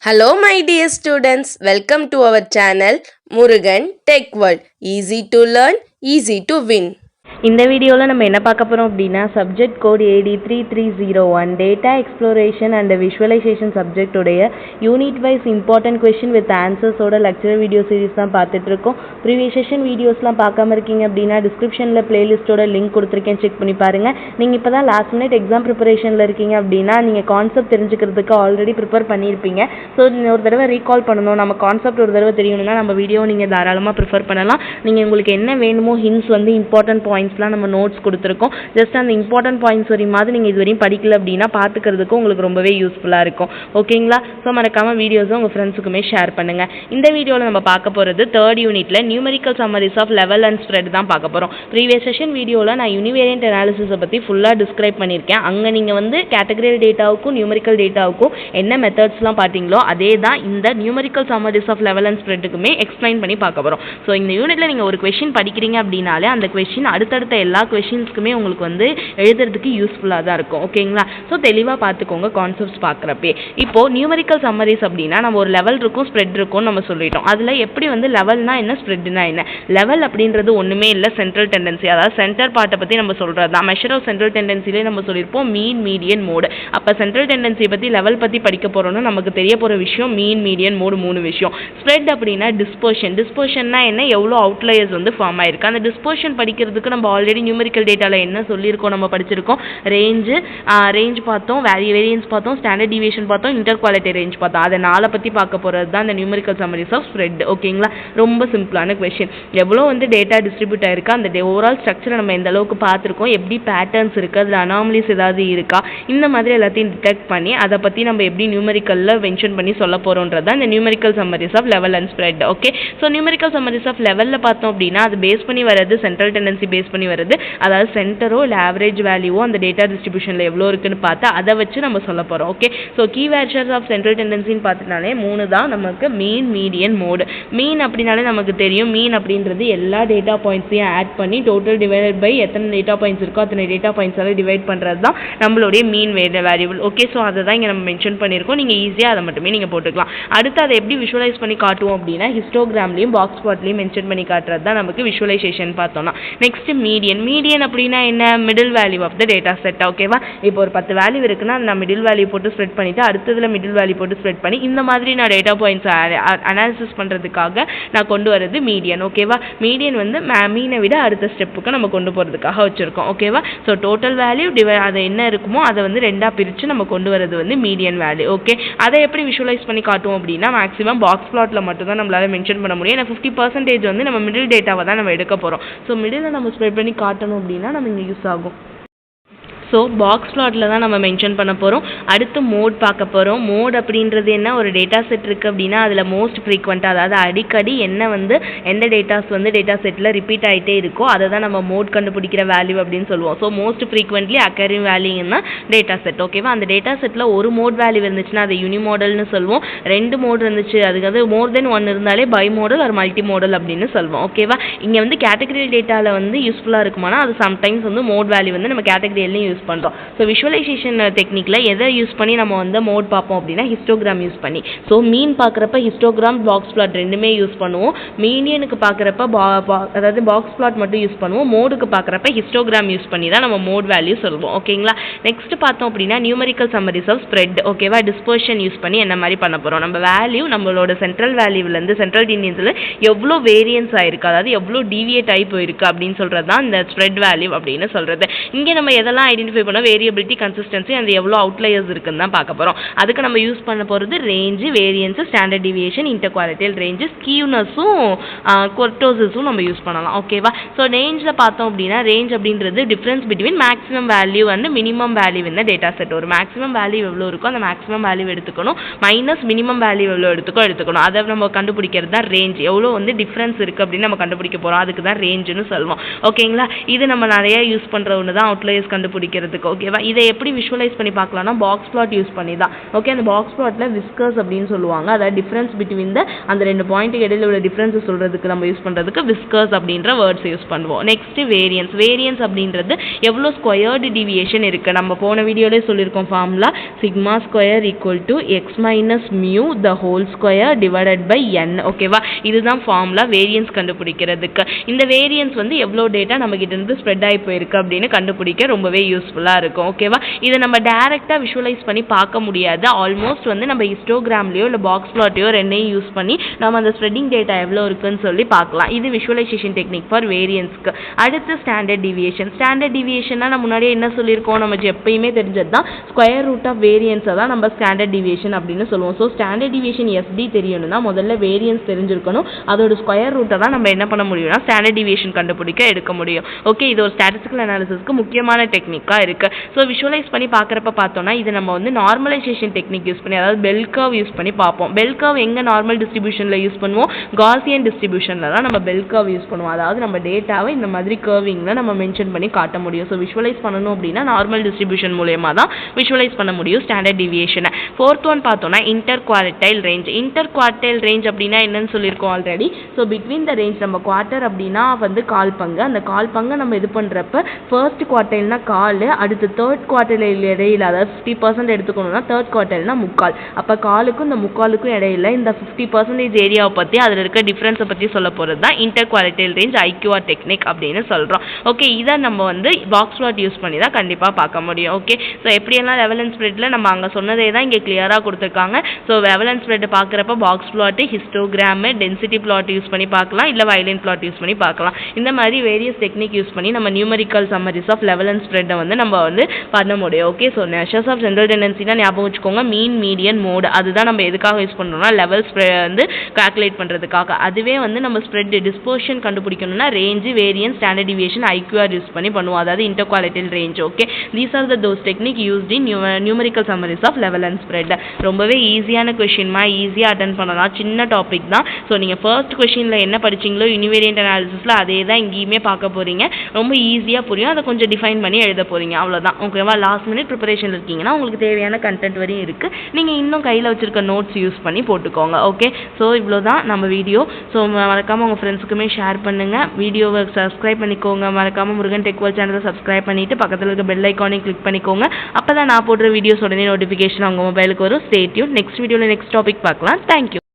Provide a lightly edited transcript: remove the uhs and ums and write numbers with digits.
Hello my dear students, welcome to our channel Murugan Tech World. Easy to learn, easy to win. இந்த வீடியோவில் நம்ம என்ன பார்க்க போகிறோம் அப்படின்னா subject code AD3301 data exploration and visualization சப்ஜெக்டோடைய unit wise important question with ஆன்சர்ஸோட lecture video series தான் பார்த்துட்டு இருக்கோம். ப்ரீவியஸ் செஷன் வீடியோஸ்லாம் பார்க்காம இருக்கீங்க அப்படின்னா டிஸ்கிரிப்ஷனில் பிளேலிஸ்ட்டோட லிங்க் கொடுத்துருக்கேன், செக் பண்ணி பாருங்கள். நீங்கள் இப்போ தான் லாஸ்ட் மினிட் எக்ஸாம் ப்ரிப்பரேஷனில் இருக்கீங்க அப்படின்னா நீங்கள் கான்செப்ட் தெரிஞ்சுக்கிறதுக்கு ஆல்ரெடி ப்ரிப்பேர் பண்ணியிருப்பீங்க. ஸோ நீங்கள் ஒரு தடவை ரீகால் பண்ணணும், நம்ம கான்செப்ட் ஒரு தடவை தெரியணும்னா நம்ம வீடியோ நீங்கள் தாராளமாக ப்ரிஃபர் பண்ணலாம். நீங்கள் உங்களுக்கு என்ன வேணுமோ ஹிண்ட்ஸ் வந்து இம்பார்ட்டன்ட் பாயிண்ட்ஸ்லாம் நம்ம நோட்ஸ் கொடுத்துருக்கோம். ஜஸ்ட் அந்த இம்பார்ட்டன்ட் பாயிண்ட்ஸ் வரையுமாவது நீங்கள் இது வரையும் படிக்கல அப்படின்னா பார்த்துக்கிறதுக்கு உங்களுக்கு ரொம்பவே யூஸ்ஃபுல்லாக இருக்கும். ஓகேங்களா? ஸோ மறக்காம வீடியோஸை உங்கள் ஃப்ரெண்ட்ஸுக்குமே ஷேர் பண்ணுங்கள். இந்த வீடியோவில் நம்ம பார்க்க போகிறது தேர்ட் யூனிட்டில் numerical summaries of level and spread தான் பார்க்க போகிறோம். ப்ரீவியஸ் செஷன் வீடியோவில் நான் யூனிவேரியன்ட் அனாலிசிஸை பற்றி ஃபுல்லாக டிஸ்கிரைப் பண்ணியிருக்கேன். அங்கே நீங்கள் வந்து கேட்டகரியல் டேட்டாவுக்கும் நியூமெரிக்கல் டேட்டாவுக்கும் என்ன மெத்தட்ஸ்லாம் பார்த்தீங்களோ அதே தான் இந்த numerical summaries of level and ஸ்ப்ரெட்டுக்குமே எக்ஸ்பிளைன் பண்ணி பார்க்க போகிறோம். ஸோ இந்த யூனிட்டில் நீங்கள் ஒரு கொஷின் படிக்கிறீங்க அப்படின்னாலே அந்த கொஷின் அடுத்தடுத்த எல்லா கொஷின்ஸ்க்குமே உங்களுக்கு வந்து எழுதுறதுக்கு யூஸ்ஃபுல்லாக தான் இருக்கும். ஓகேங்களா? ஸோ தெளிவாக பார்த்துக்கோங்க கான்செப்ட்ஸ் பார்க்குறப்பே. இப்போது நியூமெரிக்கல் சம்மரிஸ் அப்படின்னா நம்ம ஒரு லெவல் இருக்கும், ஸ்ப்ரெட் இருக்கும்னு நம்ம சொல்லிட்டோம். அதில் எப்படி வந்து லெவல்னா என்ன, ஸ்ப்ரெட்னா என்ன? லெவல் அப்படின்றது ஒன்றுமே இல்லை, சென்ட்ரல் டெண்டன்சி, அதாவது சென்டர் பார்ட்டை பற்றி நம்ம சொல்கிறது தான். மெஷர் ஆஃப் சென்ட்ரல் டெண்டன்சிலே நம்ம சொல்லியிருப்போம் மீன், மீடியன், மோடு. அப்போ சென்ட்ரல் டெண்டன்சியை பற்றி லெவல் பற்றி படிக்க போகிறோம்னா நமக்கு தெரிய போகிற விஷயம் மீன், மீடியன், மோடு, 3 விஷயம். ஸ்ப்ரெட் அப்படின்னா டிஸ்பர்ஷன். டிஸ்பர்ஷன்னா என்ன, எவ்வளோ அவுட்லயர்ஸ் வந்து ஃபார்ம் ஆயிருக்கு. அந்த டிஸ்பர்ஷன் படிக்கிறதுக்கு நம்ம ஆல்ரெடி நியூமெரிக்கல் டேட்டாவில் என்ன சொல்லியிருக்கோம், நம்ம படிச்சிருக்கோம். ரேஞ்ச் பார்த்தோம், வேரியன்ஸ் பார்த்தோம், ஸ்டாண்டர்ட் டிவியேஷன் பார்த்தோம், இன்டர் குவாலிட்டி ரேஞ்ச் பார்த்தோம். அதை 4 பற்றி பார்க்க போகிறது தான் இந்த நியூமெரிக்கல் சம்மரிஸ் ஆஃப் ஸ்ப்ரெட். ஓகேங்களா? ரொம்ப சிம்பிளான கொஸ்டின். எவ்வளோ வந்து டேட்டா டிஸ்ட்ரிபியூட் ஆயிருக்கா, அந்த ஓவரால் ஸ்ட்ரக்சரை நம்ம எந்த அளவுக்கு பார்த்துருக்கோம், எப்படி பேட்டர்ன்ஸ் இருக்குது, அதில் அனாமலிஸ் ஏதாவது இருக்கா, இந்த மாதிரி எல்லாத்தையும் டிடெக்ட் பண்ணி அதை பற்றி நம்ம எப்படி நியூமெரிக்கலில் மென்ஷன் பண்ணி சொல்ல போகிறோன்றது தான் இந்த numerical summaries of level and spread. Okay, so numerical summaries of லெவலில் பார்த்தோம் அப்படின்னா அது பேஸ் பண்ணி வர்றது சென்ட்ரல் டெண்டன்சி பேஸ் பண்ணி வருது. அதாவது சென்டரோ இல்லை ஆவரேஜ் வேல்யூவோ அந்த டேட்டா டிஸ்ட்ரிபியூஷனில் எவ்வளோ இருக்குன்னு பார்த்து அதை வச்சு நம்ம சொல்ல போகிறோம். Okay, so key measures of central டெண்டன்சின்னு பார்த்துனாலே 3 தான் நமக்கு, மீன், மீடியன், மோடு. மீன் அப்படின்னாலே நமக்கு தெரியும், மீன் அப்படின்றது எல்லா டேட்டா பாயிண்ட்ஸையும் ஆட் பண்ணி டோட்டல் டிவைடட் பை எத்தனை டேட்டா பாயிண்ட்ஸ் இருக்கோ அத்தனை டேட்டா பாயிண்ட்ஸால் டிவைட் பண்ணுறது தான் நம்மளுடைய மீன் வேரியபிள். ஓகே, ஸோ அதை தான் இங்கே நம்ம மென்ஷன் பண்ணியிருக்கோம். நீங்கள் ஈஸியாக அதை மட்டுமே நீங்கள் போட்டுக்கலாம். அடுத்து அதை எப்படி விஷுவலைஸ் பண்ணி காட்டுவோம் அப்படின்னா ஹிஸ்டோகிராம்லையும் பாக்ஸ் பிளாட்லையும் மென்ஷன் பண்ணி காட்டுறது தான் நமக்கு விஷுவலைசேஷன் பார்த்தோம்னா. Next median. மீடியன் அப்படின்னா என்ன, middle value of the data set. ஓகேவா? இப்போ ஒரு 10 வேல்யூ இருக்குன்னா நான் மிடில் வேல்யூ போட்டு ஸ்ப்ரெட் பண்ணிவிட்டு அடுத்ததில் மிடில் வேல்யூ போட்டு ஸ்ப்ரெட் பண்ணி இந்த மாதிரி நான் டேட்டா பாயிண்ட்ஸ் அனாலிசிஸ் பண்ணுறதுக்காக நான் கொண்டு வரது மீடியன். ஓகேவா? மீடியன் வந்து மீனை விட அடுத்த ஸ்டெப்புக்கு நம்ம கொண்டு போகிறதுக்காக வச்சுருக்கோம். ஓகேவா? ஸோ டோட்டல் வேல்யூ அது என்ன இருக்குமோ அதை வந்து 2ஆக பிரித்து நம்ம கொண்டு வரது வந்து மீடியன் வேல்யூ. ஓகே, அதை எப்படி விஷுவலைஸ் பண்ணி காட்டுவோம் அப்படின்னா மேக்ஸிமம் பாக்ஸ் பிளாட்டில் மட்டும் தான் நம்மளால் மென்ஷன் பண்ண முடியும். ஏன்னா 50% வந்து நம்ம மிடில் டேட்டாவை தான் நம்ம எடுக்க போகிறோம். ஸோ மிடில் நம்ம ஸ்ப்ரெட் பண்ணி காட்டணும் அப்படின்னா நம்ம இங்கே யூஸ் ஆகும். ஸோ பாக்ஸ் பிளாட்டில் தான் நம்ம மென்ஷன் பண்ண போகிறோம். அடுத்து மோட் பார்க்க போகிறோம். மோட் அப்படின்றது என்ன, ஒரு டேட்டா செட் இருக்குது அப்படின்னா அதில் மோஸ்ட் ஃப்ரீக்வெண்ட்டாக, அதாவது அடிக்கடி என்ன வந்து எந்த டேட்டாஸ் வந்து டேட்டா செட்டில் ரிப்பீட் ஆகிட்டே இருக்கோ அதை தான் நம்ம மோட் கண்டுபிடிக்கிற வேல்யூ அப்படின்னு சொல்லுவோம். ஸோ மோஸ்ட் ஃப்ரீக்வெண்ட்லி அக்கரிங் வேல்யூன்னா டேட்டா செட். ஓகேவா? அந்த டேட்டா செட்டில் ஒரு மோட் வேல்யூ இருந்துச்சுன்னா அது யூனிமோடல்னு சொல்லுவோம். 2 மோட் இருந்துச்சு, அதுக்கு மோர் தென் 1 இருந்தாலே பை மோடல் ஒரு மல்டி மோடல் அப்படின்னு சொல்லுவோம். ஓகேவா? இங்கே வந்து கேட்டகரியல் டேட்டாவில் வந்து யூஸ்ஃபுல்லாக இருக்குமானா அது சம்டைம்ஸ் வந்து மோட் வேல்யூ வந்து நம்ம கேட்டகரியல்லையும் யூஸ் பண்ணுறோம். ஸோ விஷுவலைசேஷன் டெக்னிக்கில் எதை யூஸ் பண்ணி நம்ம வந்து மோட் பார்ப்போம் அப்படின்னா ஹிஸ்டோகிராம் யூஸ் பண்ணி. ஸோ மீன் பார்க்குறப்ப ஹிஸ்டோகிராம், பாக்ஸ் பிளாட் ரெண்டுமே யூஸ் பண்ணுவோம். மீடியனுக்கு பார்க்குறப்ப அதாவது பாக்ஸ் பிளாட் மட்டும் யூஸ் பண்ணுவோம். மோடுக்கு பார்க்குறப்ப ஹிஸ்டோகிராம் யூஸ் பண்ணி தான் நம்ம மோட் வேல்யூ சொல்லுவோம். ஓகேங்களா? நெக்ஸ்ட் பார்த்தோம் அப்படின்னா நியூமெரிக்கல் சம்மரிஸ் ஆஃப் ஸ்ப்ரெட். ஓகேவா? டிஸ்பர்ஷன் யூஸ் பண்ணி என்ன மாதிரி பண்ண போகிறோம், நம்ம வேல்யூ நம்மளோட சென்ட்ரல் வேல்யூலேருந்து சென்ட்ரல் டெண்டன்சியில் எவ்வளோ வேரியன்ஸ் ஆயிருக்கு, அதாவது எவ்வளோ டிவியேட் ஆகி போயிருக்கு அப்படின்னு சொல்கிறது தான் இந்த ஸ்ப்ரெட் வேல்யூ அப்படின்னு சொல்கிறது. இங்கே நம்ம எதெல்லாம் ஐடென்டிஃபை பண்ண வேரியபிலிட்டி, கன்சிஸ்டன்சி, அந்த எவ்வளோ அவுட்லயர்ஸ் இருக்குன்னு தான் பார்க்க போகிறோம். அதுக்கு நம்ம யூஸ் பண்ண போகிறது range, variance, standard deviation, interquartile range, ஸ்கியூனஸும் கொர்டோசஸும் நம்ம யூஸ் பண்ணலாம். ஓகேவா? ஸோ ரேஞ்சில் பார்த்தோம் அப்படின்னா ரேஞ்ச் அப்படின்றது difference between maximum value and minimum value இந்த டேட்டா செட். ஒரு மேக்ஸிமம் வேல்யூ எவ்வளோ இருக்கோ அந்த மேக்ஸிமம் வேல்யூ எடுத்துக்கணும், மைனஸ் மினிமம் வேல்யூ எவ்வளோ எடுத்துக்கணும். அதை நம்ம கண்டுபிடிக்கிறது தான் ரேஞ்ச். எவ்வளோ வந்து டிஃப்ரென்ஸ் இருக்குது அப்படின்னு நம்ம கண்டுபிடிக்க போகிறோம், அதுக்கு தான் ரேஞ்சுன்னு சொல்லுவோம். ஓகேங்களா? இது நம்ம நிறைய யூஸ் பண்ணுற ஒன்று தான் அவுட்லயர்ஸ் கண்டுபிடிக்கிறது. கண்டுபிடிக்கிறதுக்கு. ஓகேவா, இதை எப்படி விஷுவலைஸ் பண்ணி பார்க்கலாம்னா பாக்ஸ் பிளாட் யூஸ் பண்ணி தான். ஓகே, அந்த பாக்ஸ் பிளாட்டில் விஸ்கர்ஸ் அப்படின்னு சொல்லுவாங்க. அதாவது டிஃப்ரென்ஸ் பிட்வீன் அந்த 2 பாயிண்ட்டுக்கு இடையில உள்ள டிஃப்ரென்ஸ் சொல்கிறதுக்கு நம்ம யூஸ் பண்ணுறதுக்கு விஸ்கர்ஸ் அப்படின்ற வேர்ட்ஸ் யூஸ் பண்ணுவோம். Next variance. வேரியன்ஸ் அப்படின்றது எவ்வளோ ஸ்கொயர்டு டிவியேஷன் இருக்குது. நம்ம போன வீடியோலேயே சொல்லியிருக்கோம் formula sigma square equal to x minus mu the whole square divided by n. ஓகேவா, இதுதான் ஃபார்முலா வேரியன்ஸ் கண்டுபிடிக்கிறதுக்கு. இந்த வேரியன்ஸ் எவ்வளோ டேட்டா நம்ம கிட்ட இருந்து ஸ்ப்ரெட் ஆகி போயிருக்கு அப்படின்னு கண்டுபிடிக்க ரொம்பவே யூஸ்ஃபுல்லாக இருக்கும். ஓகேவா, இதை நம்ம டைரெக்டாக விஷுவலைஸ் பண்ணி பார்க்க முடியாது. ஆல்மோஸ்ட் நம்ம ஹிஸ்டோகிராம்லையோ இல்லை பாக்ஸ் பிளாட்டையோ ரெண்டையும் யூஸ் பண்ணி நம்ம அந்த ஸ்ப்ரெட்டிங் டேட்டா எவ்வளோ இருக்குன்னு சொல்லி பார்க்கலாம். இது விஷுவலைசேஷன் டெக்னிக் ஃபார் வேரியன்ஸ்க்கு. அடுத்து ஸ்டாண்டர்ட் டிவியேஷன். ஸ்டாண்டர்ட் டிவியேஷன்னா நம்ம முன்னாடியே என்ன சொல்லியிருக்கோம், நம்ம எப்பயுமே தெரிஞ்சது தான் ஸ்கொயர் ரூட் ஆஃப் வேரியன்ஸை தான் நம்ம ஸ்டாண்டர்ட் டிவியேஷன் அப்படின்னு சொல்லுவோம். ஸோ ஸ்டாண்டர்ட் டிவியேஷன் எஸ்டி தெரியணும்னா முதல்ல வேரியன்ஸ் தெரிஞ்சிருக்கணும். அதோட ஸ்கொயர் ரூட்டை தான் நம்ம என்ன பண்ண முடியும்னா ஸ்டாண்டர்ட் டிவியேஷன் கண்டுபிடிக்க எடுக்க முடியும். ஓகே, இது ஒரு ஸ்டாட்டிஸ்டிக்கல் அனாலிசிஸ்க்கு முக்கியமான டெக்னிக்காக இருக்குது. ஸோ விஷுவலைஸ் பண்ணி பார்க்குறப்ப பார்த்தோம்னா இது நம்ம நார்மலைசேஷன் டெக்னிக் யூஸ் பண்ணி, அதாவது பெல் கர்வ் யூஸ் பண்ணி பார்ப்போம். பெல் கர்வ் எங்கே நார்மல் டிஸ்ட்ரிபியூஷனில் யூஸ் பண்ணுவோம், காசியன் டிஸ்ட்ரிபியூஷனில் தான் நம்ம பெல் கர்வ் யூஸ் பண்ணுவோம். அதாவது நம்ம டேட்டாவை இந்த மாதிரி கர்விங்கில் நம்ம மென்ஷன் பண்ணி காட்ட முடியும். ஸோ விஷுவலைஸ் பண்ணணும் அப்படின்னா நார்மல் டிஸ்ட்ரிபியூஷன் மூலயமா தான் விஷுவலைஸ் பண்ண முடியும் ஸ்டாண்டர்ட் டிவியேஷனை. ஃபோர்த் ஒன் பார்த்தோம்னா inter quartile range. Inter quartile range அப்படின்னா என்னன்னு சொல்லியிருக்கோம் already. So between the range, நம்ம குவார்ட்டர் அப்படின்னா கால் பங்கு, அந்த கால் பங்கை நம்ம இது பண்ணுறப்ப ஃபர்ஸ்ட் குவார்டைல்னா கால், அடுத்து தேர்ட் குவார்டைல் இடையில, அதாவது 50% எடுத்துக்கணும்னா தேர்ட் குவார்டைல்னா முக்கால். அப்போ காலுக்கும் இந்த முக்காலுக்கும் இடையில இந்த 50% ஏரியாவை பற்றி அதில் இருக்க டிஃப்ரென்ஸை பற்றி சொல்ல போகிறது தான் inter quartile range IQR technique அப்படின்னு சொல்கிறோம். ஓகே, இதை நம்ம பாக்ஸ் பிளாட் யூஸ் பண்ணி தான் கண்டிப்பாக பார்க்க முடியும். ஓகே, ஸோ எப்படியெல்லாம் லெவல் அண்ட் ஸ்ப்ரெட்டில் நம்ம அங்கே சொன்னதே தான் இங்கே கிளியராக கொடுத்துருக்காங்க. ஸோ லெவல் அண்ட் ஸ்ப்ரெட் பார்க்குறப்ப box plot, histogram, density plot use பண்ணி பார்க்கலாம், இல்லை வயலின் பிளாட் யூஸ் பண்ணி பார்க்கலாம். இந்த மாதிரி வேரியஸ் டெக்னிக் யூஸ் பண்ணி நம்ம numerical summaries of level and ஸ்ப்ரெட்டை நம்ம பண்ண முடியும். Okay, so measures of general டெண்டன்சினா ஞாபகம் வச்சுக்கோங்க, மீன், மீடியன், மோட். அதுதான் நம்ம எதுக்காக யூஸ் பண்ணுறோம்னா லெவல் கால்குலேட் பண்ணுறதுக்காக. அதுவே நம்ம ஸ்ப்ரெட் டிஸ்போஷன் கண்டுபிடிக்கணும்னா range, variance, standard deviation, IQR use பண்ணி பண்ணுவோம். அதாவது inter quartile range. Okay, these are those technique used in numerical summaries of level and spread. ரொம்பவே ஈஸியான கொஸ்டின்மா, ஈஸியாக அட்டன் பண்ணலாம். சின்ன டாபிக் தான். ஸோ நீங்கள் ஃபர்ஸ்ட் கொஸ்டினில் என்ன படிச்சிங்களோ யூனிவேரியன்ட் அனாலிசிஸில் அதே தான் இங்கேயுமே பார்க்க போகிறீங்க. ரொம்ப ஈஸியாக புரியும். அதை கொஞ்சம் டிஃபைன் பண்ணி எழுத போகிறீங்க, அவ்வளோதான். ஓகேவா, லாஸ்ட் மினிட் ப்ரிப்பரேஷன் இருக்கீங்கன்னா உங்களுக்கு தேவையான கண்டென்ட் வரையும் இருக்குது. நீங்கள் இன்னும் கையில் வச்சுருக்க நோட்ஸ் யூஸ் பண்ணி போட்டுக்கோங்க. ஓகே, ஸோ இவ்வளோ தான் நம்ம வீடியோ. ஸோ மறக்காமல் உங்கள் ஃப்ரெண்ட்ஸுக்குமே ஷேர் பண்ணுங்கள். வீடியோவை சப்ஸ்கிரைப் பண்ணிக்கோங்க. மறக்காமல் முருகன் டெக் வேர்ல்ட் சேனலை சப்ஸ்கிரைப் பண்ணிவிட்டு பக்கத்தில் இருக்க பெல் ஐக்கானையும் கிளிக் பண்ணிக்கோங்க. அப்போ தான் நான் போடுற வீடியோஸ் உடனே நோட்டிஃபிகேஷன் உங்கள் மொபைலுக்கு வரும். Stay tune. நெக்ஸ்ட் வீடியோவில் நெக்ஸ்ட் டாபிக் பார்க்கலாம். தேங்க்யூ.